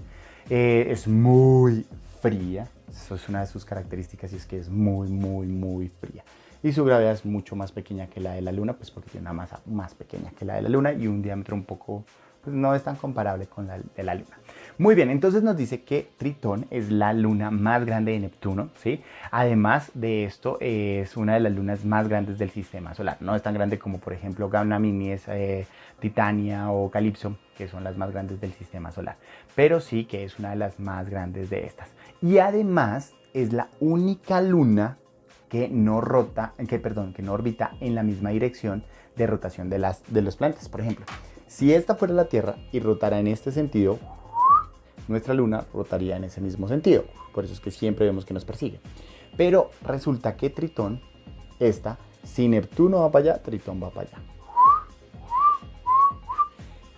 Es muy fría, eso es una de sus características, y es que es muy, muy, muy fría. Y su gravedad es mucho más pequeña que la de la luna, pues porque tiene una masa más pequeña que la de la luna y un diámetro un poco pues no es tan comparable con la de la Luna. Muy bien, entonces nos dice que Tritón es la luna más grande de Neptuno, ¿sí? Además de esto, es una de las lunas más grandes del sistema solar. No es tan grande como, por ejemplo, Ganymedes, Titania o Calipso, que son las más grandes del sistema solar. Pero sí que es una de las más grandes de estas. Y además es la única luna que no orbita en la misma dirección de rotación de los planetas. Por ejemplo, si esta fuera la Tierra y rotara en este sentido, nuestra luna rotaría en ese mismo sentido. Por eso es que siempre vemos que nos persigue. Pero resulta que Tritón, si Neptuno va para allá, Tritón va para allá.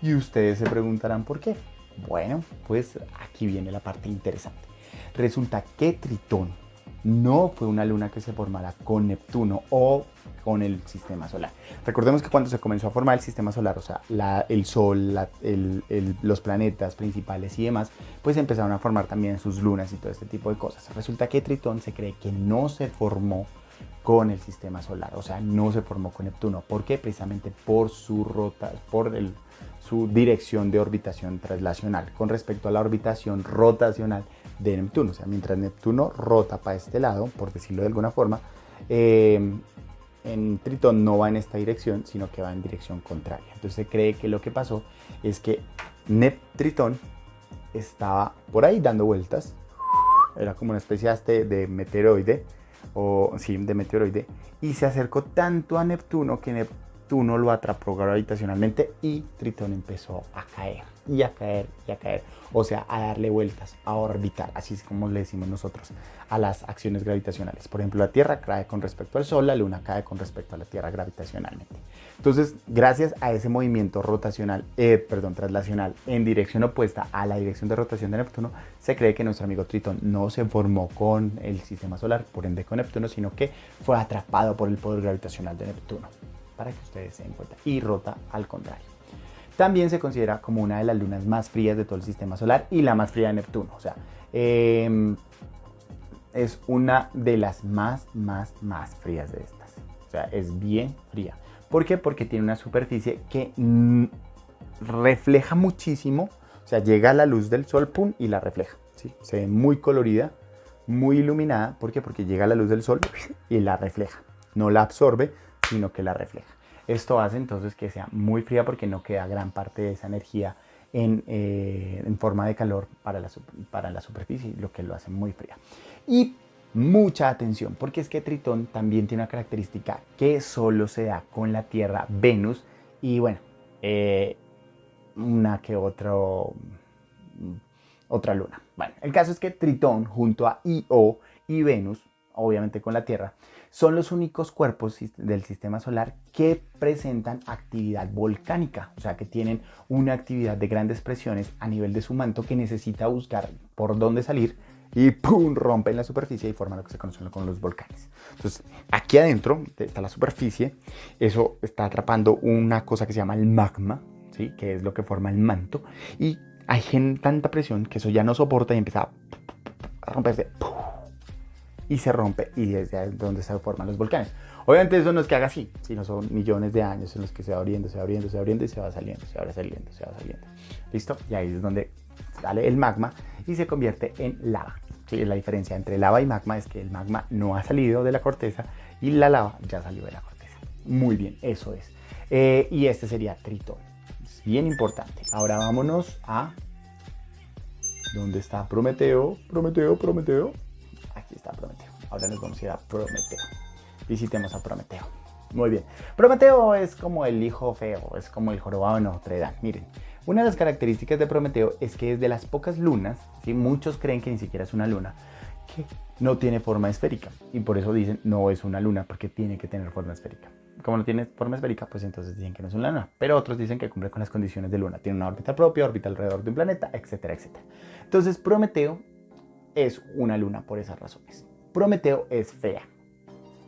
Y ustedes se preguntarán por qué. Bueno, pues aquí viene la parte interesante. Resulta que Tritón no fue una luna que se formara con Neptuno o con el sistema solar. Recordemos que cuando se comenzó a formar el sistema solar, o sea, el Sol, los planetas principales y demás, pues empezaron a formar también sus lunas y todo este tipo de cosas. Resulta que Tritón se cree que no se formó con el sistema solar, o sea, no se formó con Neptuno. ¿Por qué? Precisamente por su dirección de orbitación traslacional con respecto a la orbitación rotacional de Neptuno. O sea, mientras Neptuno rota para este lado, por decirlo de alguna forma, en Tritón no va en esta dirección, sino que va en dirección contraria. Entonces se cree que lo que pasó es que Tritón estaba por ahí dando vueltas, era como una especie de meteoroide, y se acercó tanto a Neptuno que Neptuno lo atrapó gravitacionalmente y Tritón empezó a caer, y a caer, y a caer. O sea, a darle vueltas, a orbitar, así es como le decimos nosotros a las acciones gravitacionales. Por ejemplo, la Tierra cae con respecto al Sol, la Luna cae con respecto a la Tierra gravitacionalmente. Entonces, gracias a ese movimiento traslacional en dirección opuesta a la dirección de rotación de Neptuno, se cree que nuestro amigo Tritón no se formó con el sistema solar, por ende con Neptuno, sino que fue atrapado por el poder gravitacional de Neptuno, para que ustedes se den cuenta, y rota al contrario. También se considera como una de las lunas más frías de todo el sistema solar y la más fría de Neptuno. O sea, es una de las más frías de estas. O sea, es bien fría. ¿Por qué? Porque tiene una superficie que refleja muchísimo. O sea, llega a la luz del sol, pum, y la refleja, ¿sí? Se ve muy colorida, muy iluminada. ¿Por qué? Porque llega a la luz del sol y la refleja. No la absorbe, sino que la refleja. Esto hace entonces que sea muy fría porque no queda gran parte de esa energía en forma de calor para la superficie, lo que lo hace muy fría. Y mucha atención, porque es que Tritón también tiene una característica que solo se da con la Tierra, Venus y bueno, una que otra luna. Bueno, el caso es que Tritón junto a Io y Venus, obviamente con la Tierra, son los únicos cuerpos del sistema solar que presentan actividad volcánica, o sea, que tienen una actividad de grandes presiones a nivel de su manto que necesita buscar por dónde salir y ¡pum! Rompen la superficie y forman lo que se conoce como los volcanes. Entonces, aquí adentro está la superficie, eso está atrapando una cosa que se llama el magma, ¿sí? Que es lo que forma el manto, y hay tanta presión que eso ya no soporta y empieza a romperse. Y se rompe, y desde ahí es donde se forman los volcanes. Obviamente eso no es que haga así, sino son millones de años en los que se va abriendo, se va abriendo, se va abriendo y se va saliendo, se va saliendo, se va saliendo. ¿Listo? Y ahí es donde sale el magma y se convierte en lava. ¿Sí? La diferencia entre lava y magma es que el magma no ha salido de la corteza y la lava ya salió de la corteza. Muy bien, eso es. Y este sería Tritón. Es bien importante. Ahora vámonos a... ¿Dónde está Prometeo? Prometeo. Aquí está Prometeo. Ahora nos vamos a ir a Prometeo. Visitemos a Prometeo. Muy bien. Prometeo es como el hijo feo, es como el jorobado de Notre Dame. Miren, una de las características de Prometeo es que es de las pocas lunas, ¿sí? Muchos creen que ni siquiera es una luna, que no tiene forma esférica. Y por eso dicen no es una luna, porque tiene que tener forma esférica. Como no tiene forma esférica, pues entonces dicen que no es una luna. Pero otros dicen que cumple con las condiciones de luna. Tiene una órbita propia, orbita alrededor de un planeta, etcétera, etcétera. Entonces Prometeo es una luna por esas razones. Prometeo es fea.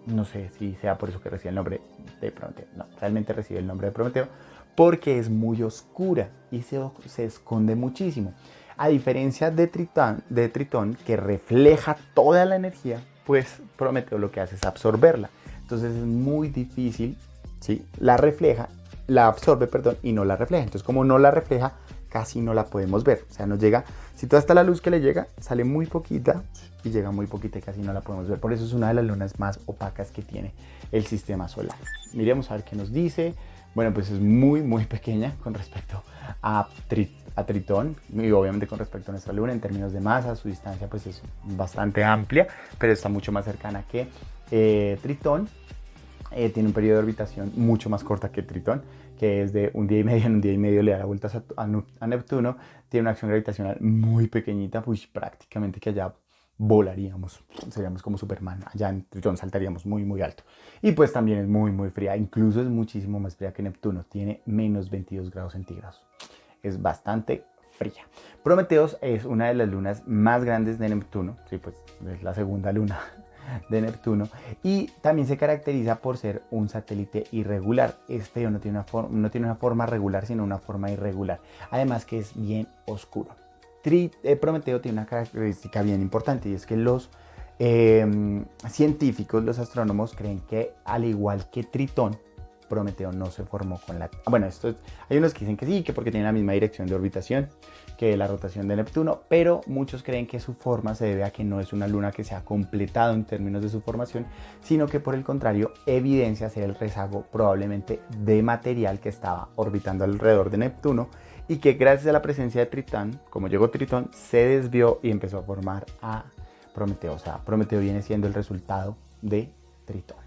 No sé si sea por eso que recibe el nombre de Prometeo. No, realmente recibe el nombre de Prometeo porque es muy oscura y se esconde muchísimo. A diferencia de Tritón, que refleja toda la energía, pues Prometeo lo que hace es absorberla. Entonces es muy difícil, ¿sí? La refleja la absorbe, perdón, y no la refleja. Entonces, como no la refleja, casi no la podemos ver. O sea, nos llega, si toda está la luz que le llega, sale muy poquita y llega muy poquita y casi no la podemos ver. Por eso es una de las lunas más opacas que tiene el sistema solar. Miremos a ver qué nos dice. Bueno, pues es muy pequeña con respecto a Tritón y obviamente con respecto a nuestra luna en términos de masa. Su distancia pues es bastante amplia, pero está mucho más cercana que Tritón. Tiene un periodo de orbitación mucho más corta que Tritón, que es de un día y medio. En un día y medio le da la vuelta a Neptuno. Tiene una acción gravitacional muy pequeñita, pues prácticamente que allá volaríamos, seríamos como Superman. Allá en Tritón saltaríamos muy alto. Y pues también es muy fría, incluso es muchísimo más fría que Neptuno. Tiene menos 22 grados centígrados. Es bastante fría. Prometeos es una de las lunas más grandes de Neptuno. Sí, pues es la segunda luna de Neptuno, y también se caracteriza por ser un satélite irregular. Es feo, no tiene una forma regular, sino una forma irregular. Además que es bien oscuro. Prometeo tiene una característica bien importante, y es que los científicos, los astrónomos, creen que al igual que Tritón, Prometeo no se formó con la... Bueno, hay unos que dicen que sí, que porque tiene la misma dirección de orbitación que la rotación de Neptuno, pero muchos creen que su forma se debe a que no es una luna que se ha completado en términos de su formación, sino que por el contrario evidencia ser el rezago probablemente de material que estaba orbitando alrededor de Neptuno, y que gracias a la presencia de Tritón, como llegó Tritón, se desvió y empezó a formar a Prometeo. O sea, Prometeo viene siendo el resultado de Tritón.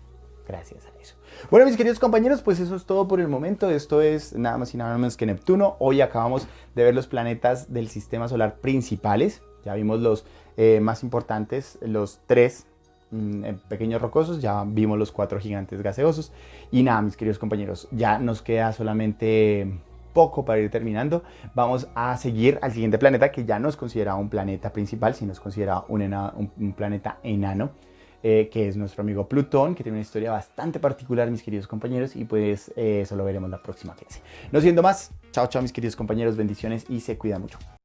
Gracias a eso. Bueno, mis queridos compañeros, pues eso es todo por el momento. Esto es nada más y nada menos que Neptuno. Hoy acabamos de ver los planetas del sistema solar principales. Ya vimos los más importantes, los 3 pequeños rocosos. Ya vimos los 4 gigantes gaseosos. Y nada, mis queridos compañeros, ya nos queda solamente poco para ir terminando. Vamos a seguir al siguiente planeta, que ya no es considerado un planeta principal, sino es considerado un planeta enano. Que es nuestro amigo Plutón, que tiene una historia bastante particular, mis queridos compañeros, y pues eso lo veremos la próxima clase. No siendo más, chao mis queridos compañeros, bendiciones y se cuidan mucho.